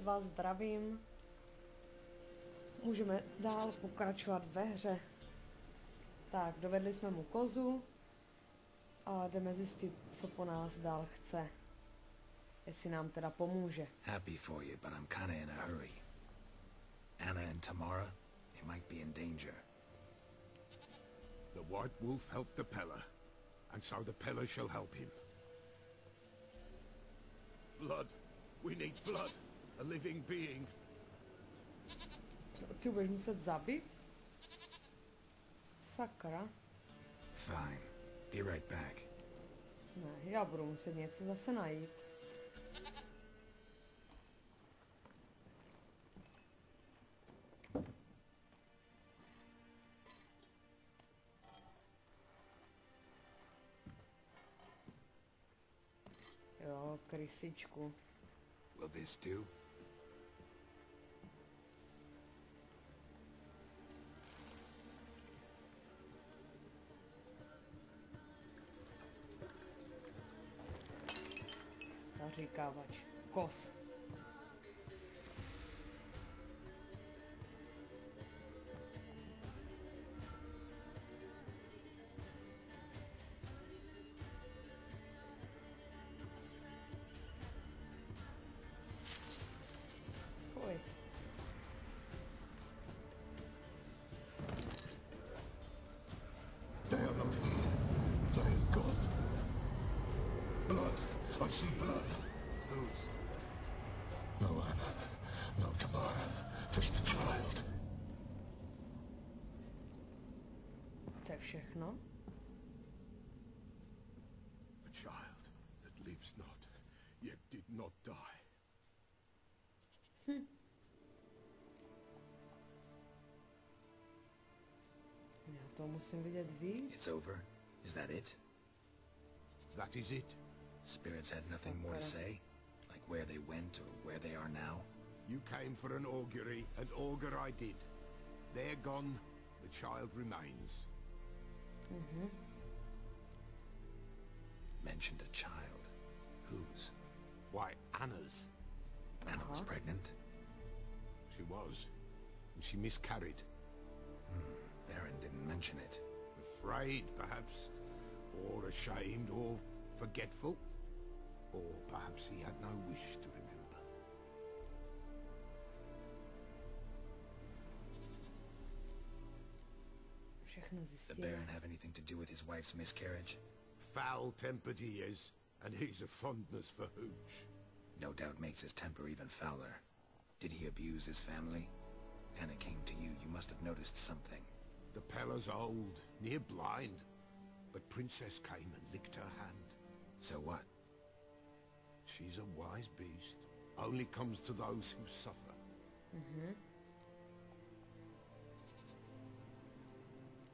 vás zdravím. Můžeme dál pokračovat ve hře. Tak, dovedli jsme mu kozu. A jdeme zjistit, co po nás dál chce. Jestli nám teda pomůže. Happy for you, but I'm kinda in a hurry. Anna and Tamara, they might be in danger. The White Wolf helped the Pella, and so the Pella shall help him. Blood. We need blood. A living being. Ty budeš muset zabít? Sakra. Fine. Be right back. Ne, já budu muset něco zase najít. Jo, krysičku. Will this do? Zaříkávač. Kos. Oj. They are not here. They have gone. Blood. I see blood. Whose? No Anna. No Tamara. Just the child. To je všechno? A child that lives not, yet did not die. Já to musím vidět víc. It's over? Is that it? That is it. Spirits had nothing more to say? Like where they went or where they are now? You came for an augury, and augur I did. They're gone, the child remains. Mentioned a child. Whose? Why, Anna's. Anna was pregnant? She was, and she miscarried. Baron didn't mention it. Afraid, perhaps, or ashamed, or forgetful. Or perhaps he had no wish to remember. Všechno Did the Baron zjistíme. have anything to do with his wife's miscarriage? Foul-tempered he is, and he's a fondness for hooch. No doubt makes his temper even fouler. Did he abuse his family? Anna came to you. You must have noticed something. The Pella's old, near blind, but Princess came and licked her hand. So what? She's a wise beast. Only comes to those who suffer.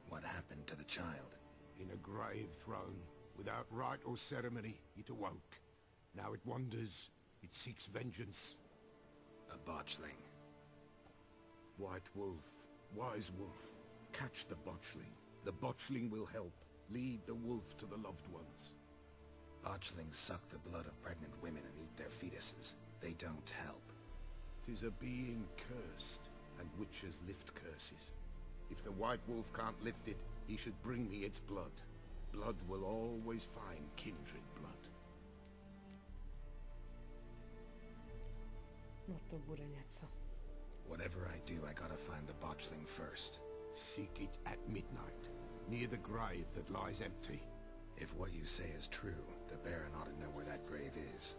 What happened to the child? In a grave thrown, without rite or ceremony, it awoke. Now it wanders, it seeks vengeance. A botchling. White Wolf, Wise Wolf, catch the botchling. The botchling will help, lead the wolf to the loved ones. Botchlings suck the blood of pregnant women and eat their fetuses. They don't help. 'Tis a being cursed, and witches lift curses. If the White Wolf can't lift it, he should bring me its blood. Blood will always find kindred blood. No to bude něco. Whatever I do, I gotta find the botchling first. Seek it at midnight, near the grave that lies empty. If what you say is true, the Baron ought to know where that grave is.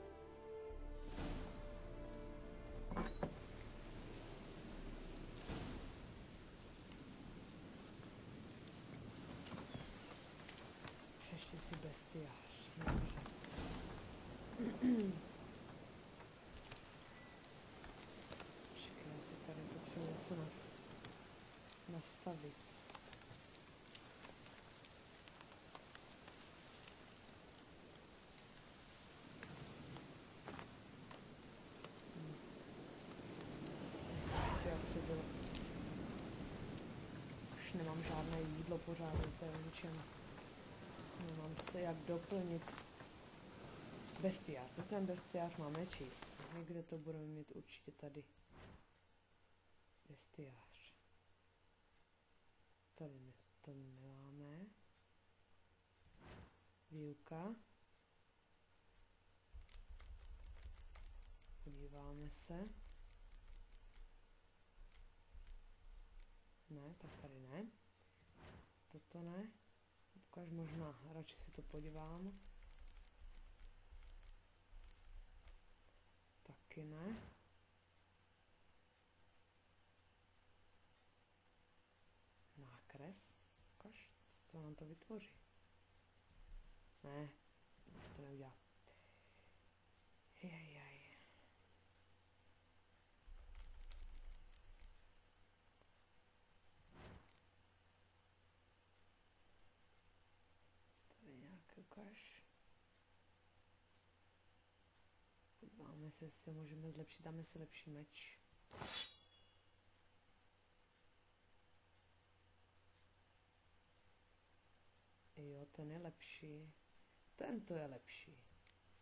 Přešli si bestiář. Dobře. Počkej, já si tady potřebuji něco nastavit. Jak to bylo? Už nemám žádné jídlo pořádně, to je o ničem. Nemám se jak doplnit. Bestiář, to ten bestiář máme číst. Někde to budeme mít určitě tady. Bestiář. Tady ne, to nemáme. Výuka. Podíváme se. Ne, tak tady ne. Toto ne. Ukáž možná, radši si to podívám. Taky ne. Nákres. Ukáž, co nám to vytvoří. Ne, nic to neudělá. Jajjaj. Tady nějaký ukáž. Podíváme se, jestli můžeme zlepšit, dáme si lepší meč. Jo, ten je lepší. Tento je lepší.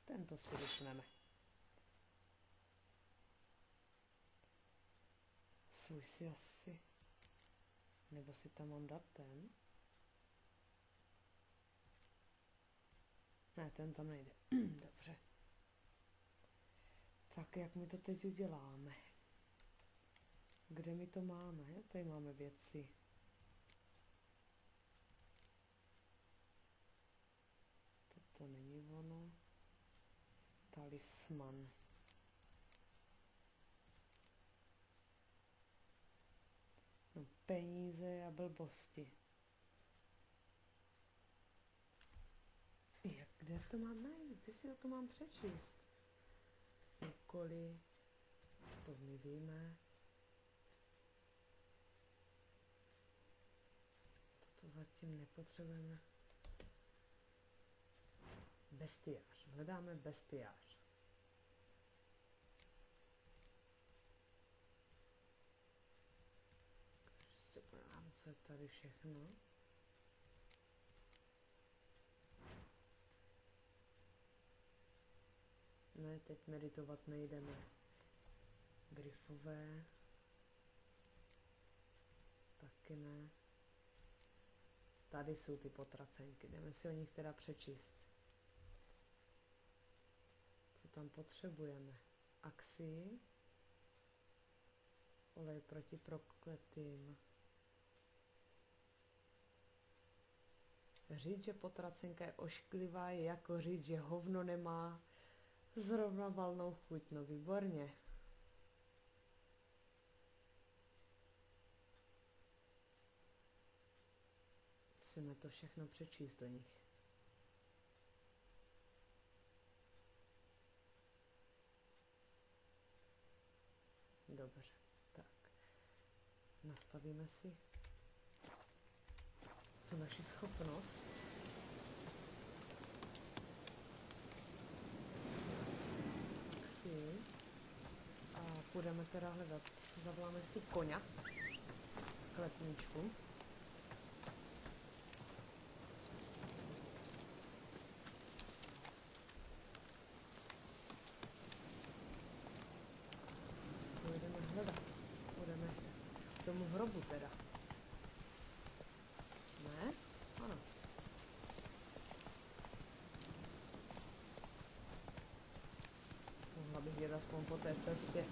Tento si vypneme. Svůj si asi... Nebo si tam mám dát ten? Ne, ten tam nejde. Dobře. Tak jak my to teď uděláme? Kde my to máme? Tady máme věci. To není ono. Talisman. No, peníze a blbosti. Jak, kde to mám najít? Ty si to mám přečíst. Úkoly. To my víme. To zatím nepotřebujeme. Bestiář. Hledáme bestiář. Ještě podívám, co je tady všechno. Ne, teď meditovat nejdeme. Gryfové. Taky ne. Tady jsou ty potracenky. Jdeme si o nich teda přečíst. Co tam potřebujeme? Axii. Olej proti prokletým. Říct, že potracenka je ošklivá, je jako říct, že hovno nemá zrovna valnou chuť. No výborně. Musíme to všechno přečíst do nich. Dobře, tak. Nastavíme si tu naši schopnost. A půjdeme teda hledat. Zavoláme si koně. Klepničku. Půjdeme hledat. Půjdeme k tomu hrobu teda. Ne? Ano. Mohla bych jít aspoň po té cestě.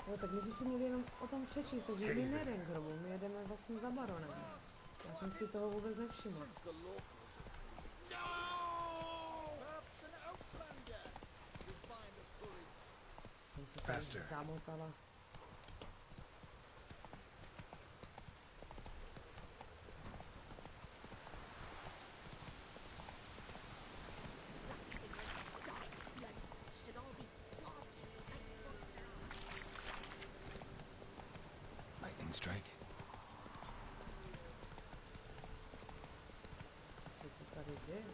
Jo, tak my jsme si měli jenom o tom přečíst, takže my nejedeme k hrobu, my jedeme vlastně za baronem. Já jsem si toho vůbec nevšiml. Jsem se tam zamotala. Strike. Co se to tady děje?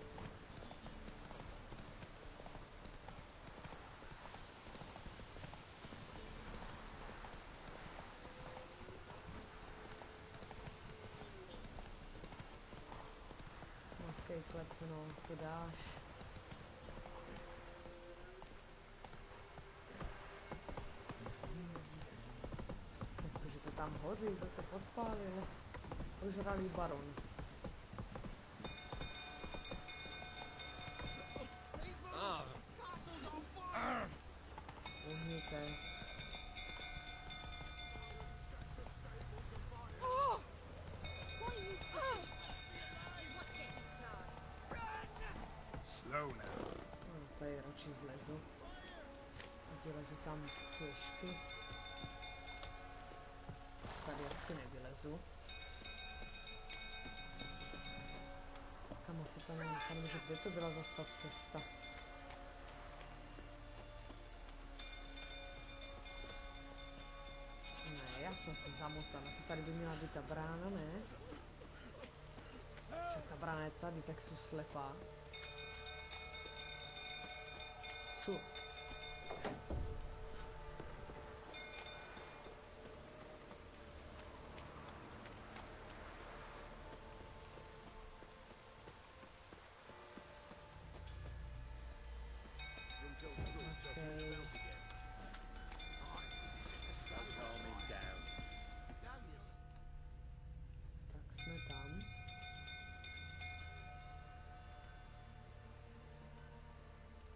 Matky naklepno, to dáš. Protože to tam hoří, to podpálilo. Ožralý baron. Uhníte. No, tady radši zlezu. A vylezu tam pěšky. Tady asi nevylezu. Kam asi tam nemůžu, kde to byla zase ta cesta? Ne, já jsem se zamotala, asi tady by měla být ta brána, ne? Však ta brána je tady, tak jsou slepá. Su.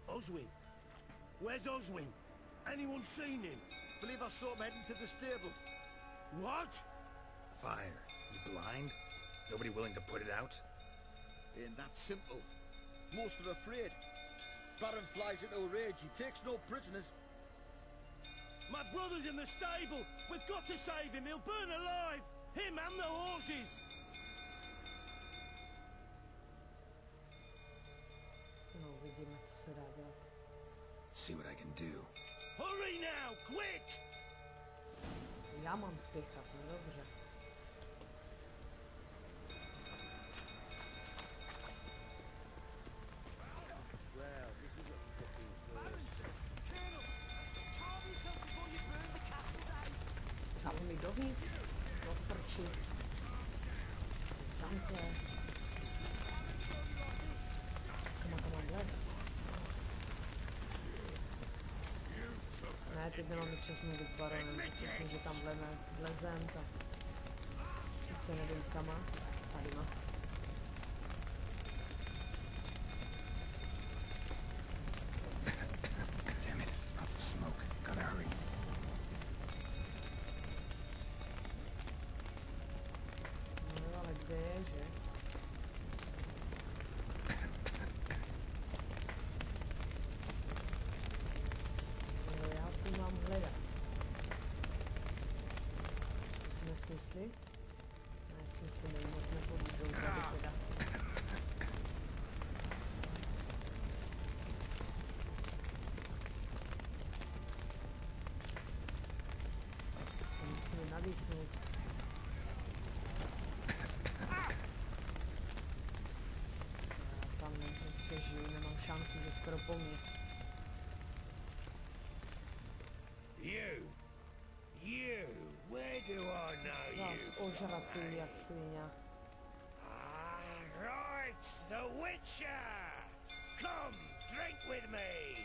Oswin? Where's Oswin? Anyone seen him? Believe I saw him heading to the stable. What? Fire. You blind? Nobody willing to put it out? Ain't that simple. Most are afraid. Baron flies into a rage. He takes no prisoners. My brother's in the stable. We've got to save him. He'll burn alive. Him and the horses. No, uvidíme, co se dá dělat. See what I can do. Hurry now, quick! Já mám spěchat, no dobře. Well, this is a fucking first. Colonel, calm yourself before you burn the castle down. Chápu mi dovnitř, do srči. Zamkle. Kam mám lézt? Ne, teď nemám čas mluvit s baronem, myslím, že tam vlezem, tak sice nevím kama, tady má. Damn it, lots of smoke. Gotta hurry. No, ale kde je, že? Nesmysly? Nesmysly mi moc nepomůžou tady teda. Se musíme navýchnout. Tam nepřežiju, nemám šanci, že skoro po mně. You, where do I know you Zas from, ožratý eh? jak svině. Ah, right, the Witcher! Come, drink with me!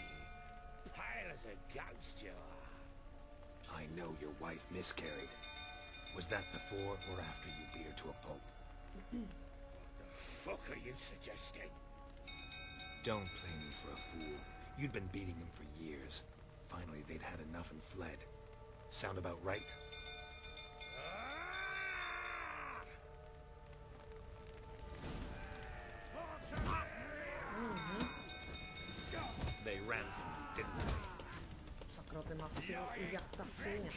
Pale as a ghost you are. I know your wife miscarried. Was that before or after you beat her to a pulp? What the fuck are you suggesting? Don't play me for a fool. You'd been beating them for years. Finally, they'd had enough and fled. Sound about right? They ran from you, didn't they? Sakra, ty má sílu i jak ta svině.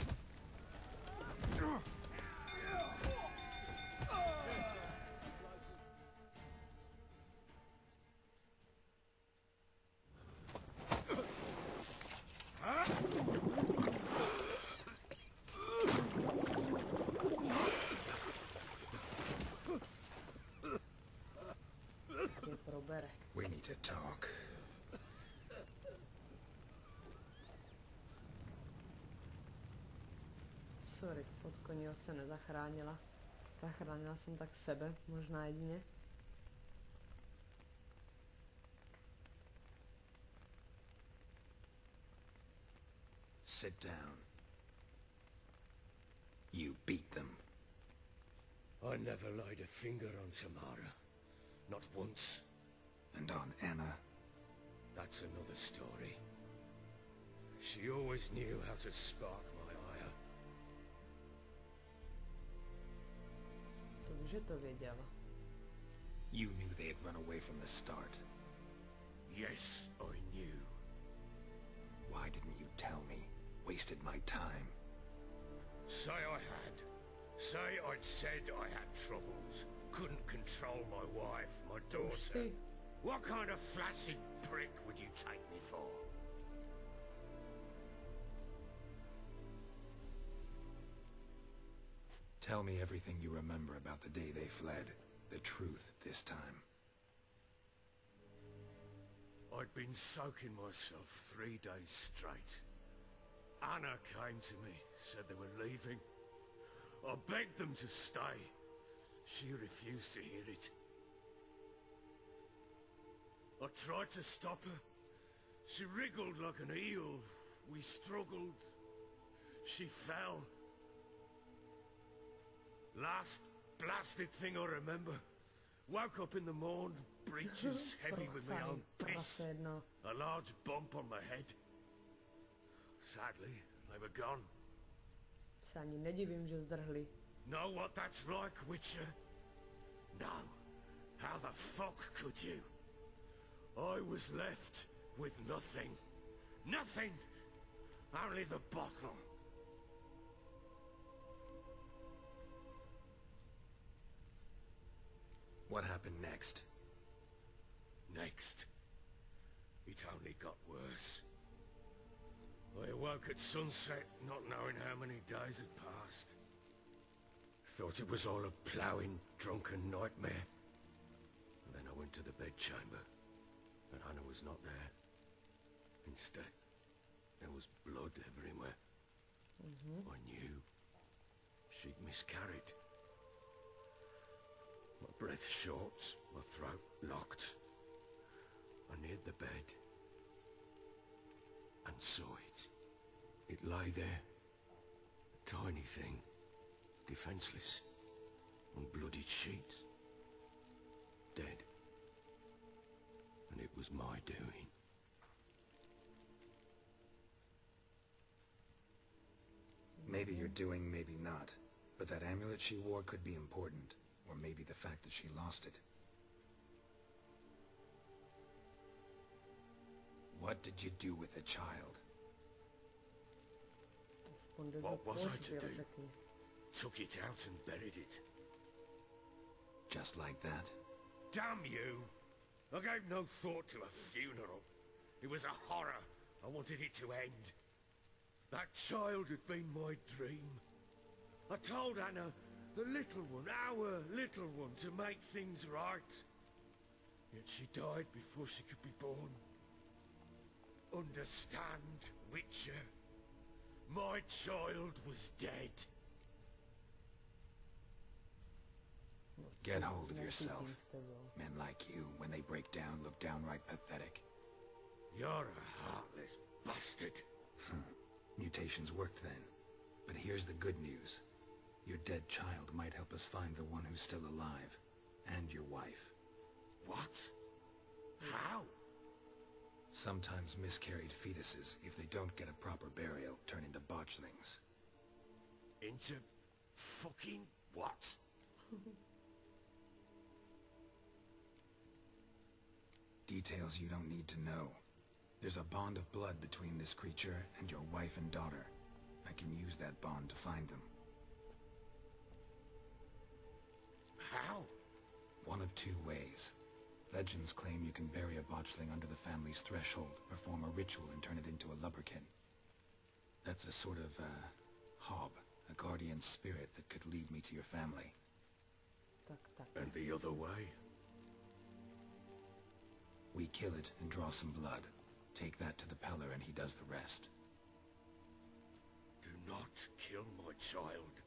We need to talk. Sorry, pod koního se nezachránila. Zachránila jsem tak sebe, možná jedině. Sit down. You beat them. I never laid a finger on Tamara. Not once. And on Anna? That's another story. She always knew how to spark my ire. Takže to věděla. You knew they had run away from the start. Yes, I knew. Why didn't you tell me? Wasted my time. Say I had. Say I'd said I had troubles. Couldn't control my wife, my daughter. What kind of flaccid prick would you take me for? Tell me everything you remember about the day they fled. The truth this time. I'd been soaking myself 3 days straight. Anna came to me, said they were leaving. I begged them to stay. She refused to hear it. I tried to stop her. She wriggled like an eel. We struggled. She fell. Last blasted thing I remember. Woke up in the morn, breeches heavy with my own piss. A large bump on my head. Sadly, they were gone. Se ani nedivím, že zdrhli. Know what that's like, Witcher? No. How the fuck could you? I was left with nothing. Nothing! Only the bottle. What happened next? Next? It only got worse. I awoke at sunset, not knowing how many days had passed. Thought it was all a ploughing, drunken nightmare. And then I went to the bedchamber, and Anna was not there. Instead, there was blood everywhere. I knew she'd miscarried. My breath short, my throat locked. I neared the bed and saw it. It lay there, a tiny thing, defenseless, on bloodied sheets, dead. And it was my doing. Maybe you're doing, maybe not. But that amulet she wore could be important. Or maybe the fact that she lost it. What did you do with the child? What was I to do? Took it out and buried it. Just like that? Damn you! I gave no thought to a funeral. It was a horror. I wanted it to end. That child had been my dream. I told Anna, the little one, our little one, to make things right. Yet she died before she could be born. Understand, Witcher? My child was dead. Get hold of yourself. Men like you, when they break down, look downright pathetic. You're a heartless bastard. Mutations worked then. But here's the good news. Your dead child might help us find the one who's still alive. And your wife. What? How? Sometimes miscarried fetuses, if they don't get a proper burial, turn into botchlings. Into fucking what? Details you don't need to know. There's a bond of blood between this creature and your wife and daughter. I can use that bond to find them. How? One of two ways. Legends claim you can bury a botchling under the family's threshold, perform a ritual and turn it into a lubberkin. That's a sort of, hob, a guardian spirit that could lead me to your family. And the other way? We kill it and draw some blood. Take that to the Peller and he does the rest. Do not kill my child.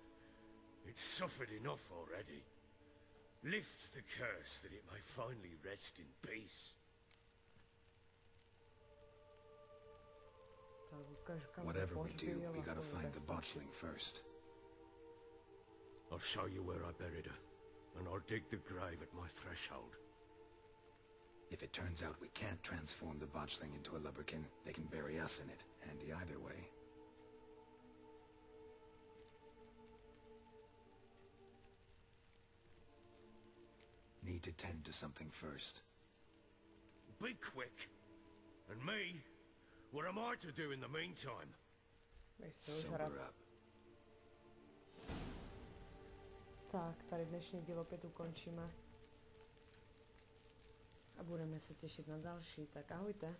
It's suffered enough already. Lift the curse that it may finally rest in peace. Tak ukáž, kam se Whatever we do, pohřbíl we a gotta to find the bezpečí. botchling first. I'll show you where I buried her, and I'll dig the grave at my threshold. If it turns out we can't transform the botchling into a lubberkin, they can bury us in it. Handy either way. Need to tend to something first. Be quick. And me? What am I to do in the meantime? Běž se užrat. Sober up. Tak, tady dnešní díl opět ukončíme. A budeme se těšit na další, tak ahojte.